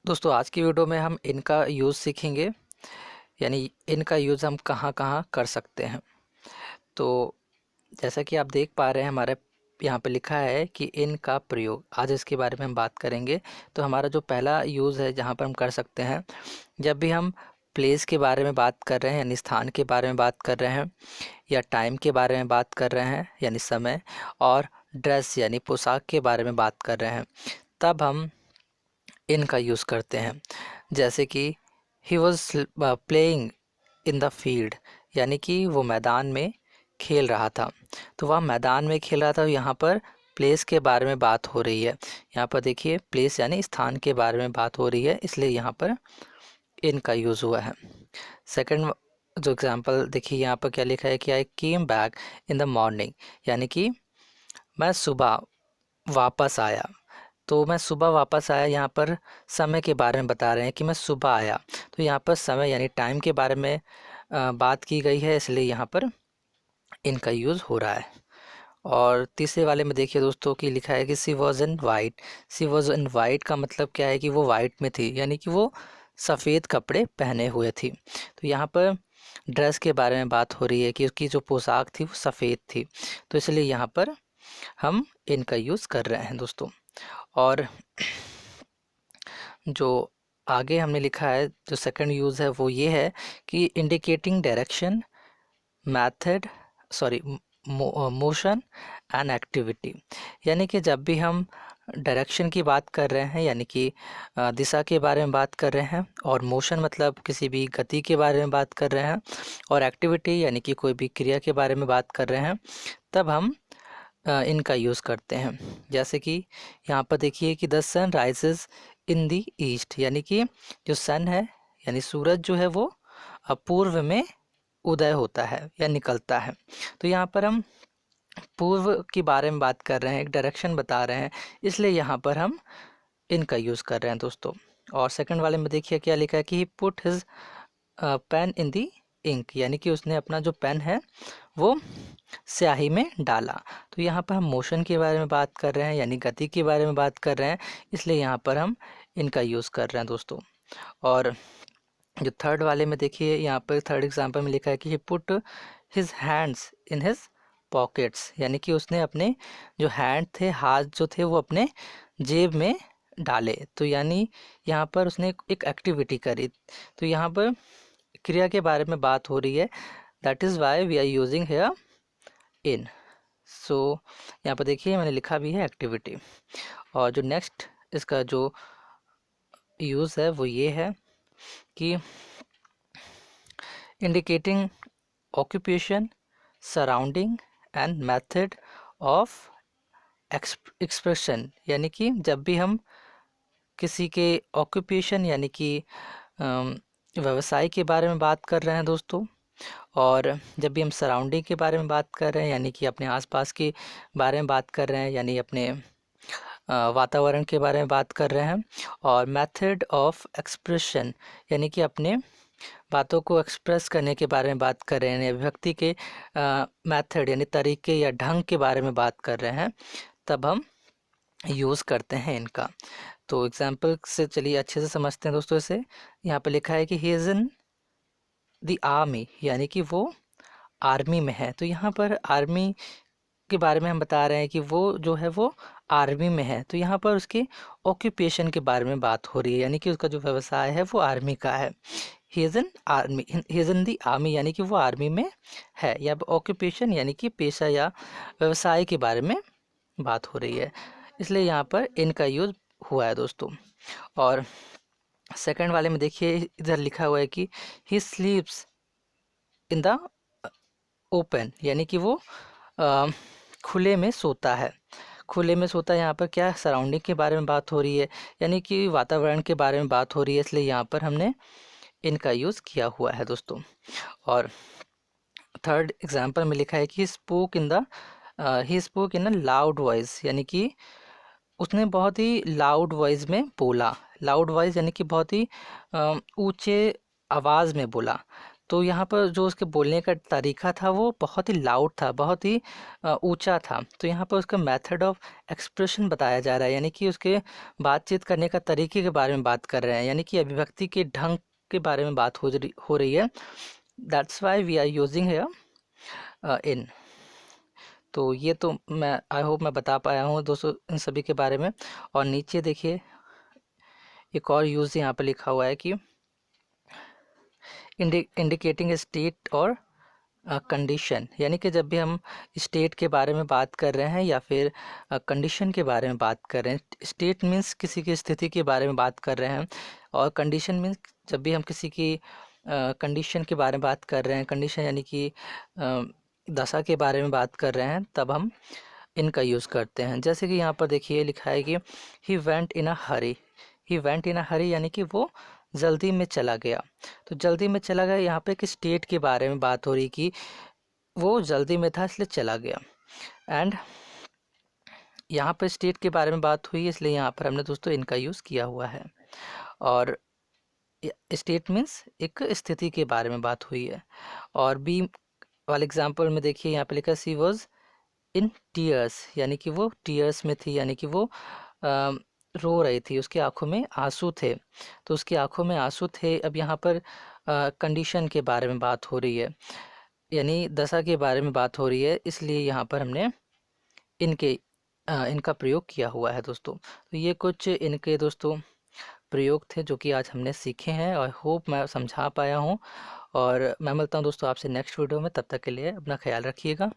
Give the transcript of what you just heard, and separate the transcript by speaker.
Speaker 1: दोस्तों आज की वीडियो में हम इनका यूज़ सीखेंगे। यानी इनका यूज़ हम कहाँ कहाँ कर सकते हैं। तो जैसा कि आप देख पा रहे हैं हमारे यहाँ पे लिखा है कि इन का प्रयोग, आज इसके बारे में हम बात करेंगे। तो हमारा जो पहला यूज़ है जहाँ पर हम कर सकते हैं, जब भी हम प्लेस के बारे में बात कर रहे हैं यानी स्थान के बारे में बात कर रहे हैं, या टाइम के बारे में बात कर रहे हैं यानी समय, और ड्रेस यानी पोशाक के बारे में बात कर रहे हैं, तब हम इनका यूज़ करते हैं। जैसे कि he was playing in the field, यानी कि वो मैदान में खेल रहा था। तो वह मैदान में खेल रहा था, यहाँ पर प्लेस के बारे में बात हो रही है। यहाँ पर देखिए प्लेस यानी स्थान के बारे में बात हो रही है, इसलिए यहाँ पर इनका यूज़ हुआ है। सेकंड जो एग्जांपल देखिए यहाँ पर क्या लिखा है कि I came back in the morning, यानी कि मैं सुबह वापस आया। तो मैं सुबह वापस आया, यहाँ पर समय के बारे में बता रहे हैं कि मैं सुबह आया। तो यहाँ पर समय यानी टाइम के बारे में बात की गई है, इसलिए यहाँ पर इनका यूज़ हो रहा है। और तीसरे वाले में देखिए दोस्तों कि लिखा है कि she was in white. She was in white का मतलब क्या है कि वो वाइट में थी, यानी कि वो सफ़ेद कपड़े पहने हुए थी। तो यहाँ पर ड्रेस के बारे में बात हो रही है कि उसकी जो पोशाक थी वो सफ़ेद थी, तो इसलिए यहाँ पर हम इनका यूज़ कर रहे हैं दोस्तों। और जो आगे हमने लिखा है, जो सेकंड यूज़ है वो ये है कि indicating direction, method, sorry, motion and activity. यानी कि जब भी हम डायरेक्शन की बात कर रहे हैं, यानी कि दिशा के बारे में बात कर रहे हैं, और मोशन मतलब किसी भी गति के बारे में बात कर रहे हैं, और एक्टिविटी यानी कि कोई भी क्रिया के बारे में बात कर रहे हैं, तब हम इनका यूज़ करते हैं। जैसे कि यहाँ पर देखिए कि the sun rises in the east, यानी कि जो सन है यानी सूरज जो है वो पूर्व में उदय होता है या निकलता है। तो यहाँ पर हम पूर्व के बारे में बात कर रहे हैं, एक डायरेक्शन बता रहे हैं, इसलिए यहाँ पर हम इनका यूज़ कर रहे हैं दोस्तों। और सेकंड वाले में देखिए क्या लिखा है कि he put his pen in the ink, यानी कि उसने अपना जो पेन है वो स्याही में डाला। तो यहाँ पर हम मोशन के बारे में बात कर रहे हैं, यानी गति के बारे में बात कर रहे हैं, इसलिए यहाँ पर हम इनका यूज़ कर रहे हैं दोस्तों। और जो थर्ड वाले में देखिए यहाँ पर थर्ड एग्जांपल में लिखा है कि he put his hands in his pockets, यानी कि उसने अपने जो हैंड थे, हाथ जो थे, वो अपने जेब में डाले। तो यानी यहाँ पर उसने एक एक्टिविटी करी। तो यहाँ पर क्रिया के बारे में बात हो रही है, that is why we are using hair in. So यहाँ पर देखिए मैंने लिखा भी है एक्टिविटी। और जो नेक्स्ट इसका जो यूज़ है वो ये है कि indicating occupation, surrounding and method of expression, यानी कि जब भी हम किसी के ऑक्यूपेशन यानी कि व्यवसाय के बारे में बात कर रहे हैं दोस्तों, और जब भी हम सराउंडिंग के बारे में बात कर रहे हैं यानी कि अपने आसपास के बारे में बात कर रहे हैं, यानी अपने वातावरण के बारे में बात कर रहे हैं, और मेथड ऑफ एक्सप्रेशन यानी कि अपने बातों को एक्सप्रेस करने के बारे में बात कर रहे हैं, अभिव्यक्ति के मेथड यानी तरीके या ढंग के बारे में बात कर रहे हैं, तब हम यूज़ करते हैं इनका। तो एग्जाम्पल से चलिए अच्छे से समझते हैं दोस्तों इसे। यहाँ पे लिखा है कि he is in the army, यानी कि वो आर्मी में है। तो यहाँ पर आर्मी के बारे में हम बता रहे हैं कि वो जो है वो आर्मी में है। तो यहाँ पर उसके ऑक्यूपेशन के बारे में बात हो रही है, यानी कि उसका जो व्यवसाय है वो आर्मी का है। He is in army, he is in the army, यानी कि वो आर्मी में है। या ऑक्यूपेशन यानी कि पेशा या व्यवसाय के बारे में बात हो रही है, इसलिए यहाँ पर इनका यूज़ हुआ है दोस्तों। और सेकंड वाले में देखिए इधर लिखा हुआ है कि ही स्लीप्स इन द ओपन, यानी कि वो खुले में सोता है। खुले में सोता है, यहाँ पर क्या सराउंडिंग के बारे में बात हो रही है, यानी कि वातावरण के बारे में बात हो रही है, इसलिए यहाँ पर हमने इनका यूज़ किया हुआ है दोस्तों। और थर्ड एग्जांपल में लिखा है कि he spoke in a loud voice, यानी कि उसने बहुत ही लाउड वॉइस में बोला। लाउड वॉइस यानी कि बहुत ही ऊंचे आवाज़ में बोला। तो यहाँ पर जो उसके बोलने का तरीका था वो बहुत ही लाउड था, बहुत ही ऊंचा था। तो यहाँ पर उसका मेथड ऑफ एक्सप्रेशन बताया जा रहा है, यानी कि उसके बातचीत करने का तरीके के बारे में बात कर रहे हैं, यानी कि अभिव्यक्ति के ढंग के बारे में बात हो रही है। That's why we are using hair in. तो ये तो मैं आई होप मैं बता पाया हूँ दोस्तों इन सभी के बारे में। और नीचे देखिए एक और यूज़ यहाँ पर लिखा हुआ है कि इंडिकेटिंग स्टेट और कंडीशन, यानी कि जब भी हम स्टेट के बारे में बात कर रहे हैं या फिर कंडीशन के बारे में बात कर रहे हैं। स्टेट मीन्स किसी की स्थिति के बारे में बात कर रहे हैं, और कंडीशन मीन्स जब भी हम किसी की कंडीशन के बारे में बात कर रहे हैं, कंडीशन यानी कि दशा के बारे में बात कर रहे हैं, तब हम इनका यूज़ करते हैं। जैसे कि यहाँ पर देखिए लिखा है कि he went in a Hari. He went in अ हरी यानी कि वो जल्दी में चला गया। तो जल्दी में चला गया, यहाँ पे एक स्टेट के बारे में बात हो रही कि वो जल्दी में था इसलिए चला गया। एंड यहाँ पर स्टेट के बारे में बात हुई, इसलिए यहाँ पर हमने दोस्तों इनका यूज़ किया हुआ है। और स्टेट मीन्स एक स्थिति के बारे में बात हुई है। और बी वाले एग्जाम्पल में देखिए यहाँ पे लिखा सी वॉज इन टीयर्स, यानी कि वो टीयर्स में थी, यानी कि वो रो रही थी, उसकी आंखों में आंसू थे। तो उसकी आंखों में आंसू थे। अब यहाँ पर कंडीशन के बारे में बात हो रही है, यानी दशा के बारे में बात हो रही है, इसलिए यहाँ पर हमने इनका प्रयोग किया हुआ है दोस्तों। तो ये कुछ इनके दोस्तों प्रयोग थे जो कि आज हमने सीखे हैं, और होप मैं समझा पाया हूँ। और मैं मिलता हूँ दोस्तों आपसे नेक्स्ट वीडियो में, तब तक के लिए अपना ख्याल रखिएगा।